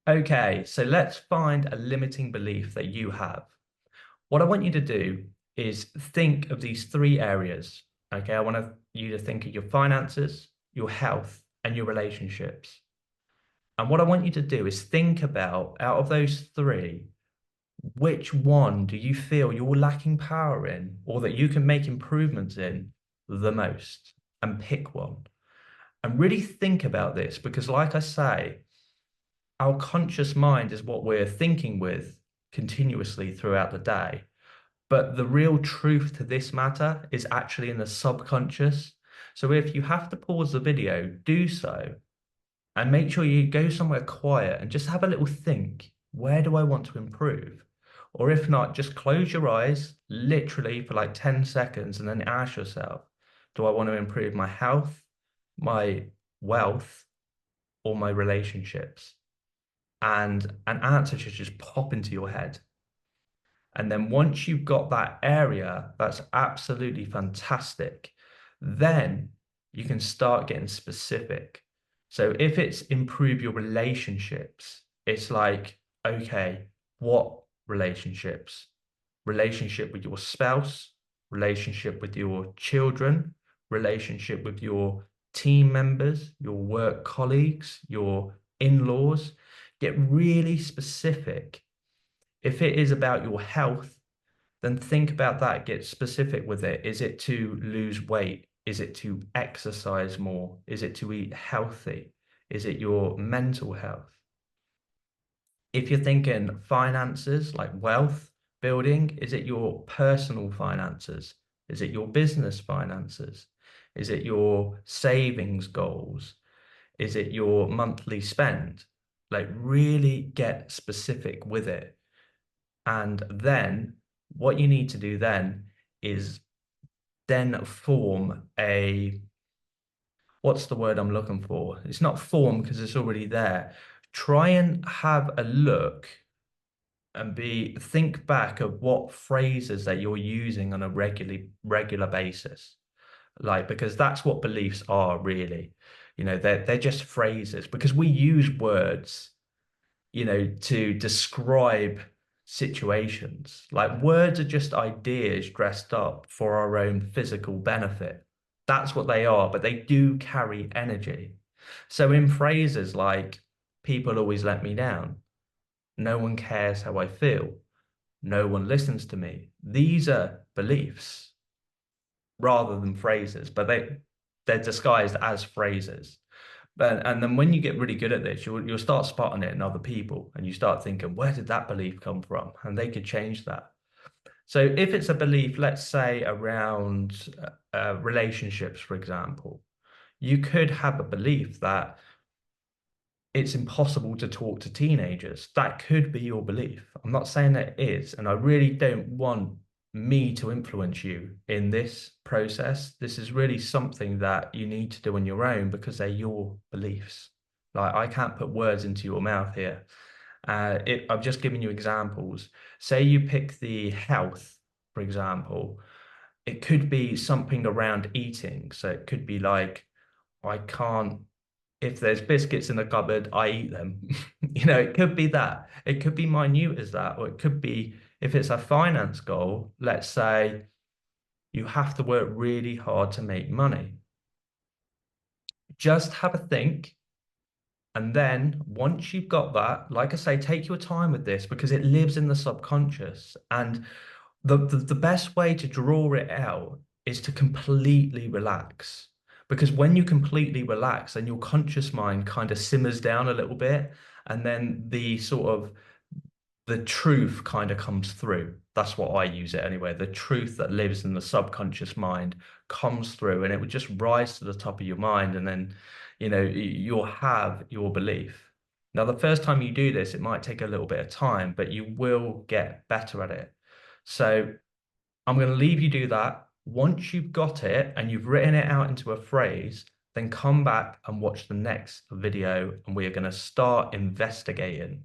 Okay, so let's find a limiting belief that you have. What I want you to do is think of these three areas. Okay, I want you to think of your finances, your health, and your relationships. And what I want you to do is think about, out of those three, which one do you feel you're lacking power in or that you can make improvements in the most? And pick one. And really think about this because, like I say, our conscious mind is what we're thinking with continuously throughout the day. But the real truth to this matter is actually in the subconscious. So if you have to pause the video, do so and make sure you go somewhere quiet and just have a little think. Where do I want to improve? Or if not, just close your eyes literally for like 10 seconds and then ask yourself, do I want to improve my health, my wealth, or my relationships? And an answer should just pop into your head. And then once you've got that area, that's absolutely fantastic. Then you can start getting specific. So if it's improve your relationships, it's like, okay, what relationships? Relationship with your spouse, relationship with your children, relationship with your team members, your work colleagues, your in-laws. Get really specific. If it is about your health, then think about that. Get specific with it. Is it to lose weight? Is it to exercise more? Is it to eat healthy? Is it your mental health? If you're thinking finances, like wealth building, is it your personal finances? Is it your business finances? Is it your savings goals? Is it your monthly spend? Like, really get specific with it. And then what you need to do then is then form a, what's the word I'm looking for? It's not form because it's already there. Try and have a look and think back of what phrases that you're using on a regular basis. Like, because that's what beliefs are really. They're just phrases because we use words to describe situations. Like words are just ideas dressed up for our own physical benefit. That's what they are, but they do carry energy. So in phrases like, people always let me down, no one cares how I feel, no one listens to me, these are beliefs rather than phrases, but they're disguised as phrases. And then when you get really good at this, you'll start spotting it in other people, and you start thinking, where did that belief come from? And they could change that. So if it's a belief, let's say around relationships, for example, you could have a belief that it's impossible to talk to teenagers. That could be your belief. I'm not saying that it is, and I really don't want me to influence you in this process. This is really something that you need to do on your own because they're your beliefs. Like I can't put words into your mouth here. I've just given you examples. Say you pick the health, for example. It could be something around eating. So it could be like, I can't, if there's biscuits in the cupboard, I eat them. It could be that. It could be minute as that, or it could be if it's a finance goal, let's say you have to work really hard to make money. Just have a think. And then once you've got that, like I say, take your time with this because it lives in the subconscious. And the best way to draw it out is to completely relax. Because when you completely relax, then your conscious mind kind of simmers down a little bit, and then the truth kind of comes through. That's what I use it anyway. The truth that lives in the subconscious mind comes through, and it would just rise to the top of your mind, and then you'll have your belief. Now, the first time you do this, it might take a little bit of time, but you will get better at it. So I'm going to leave you do that. Once you've got it and you've written it out into a phrase, then come back and watch the next video, and we are going to start investigating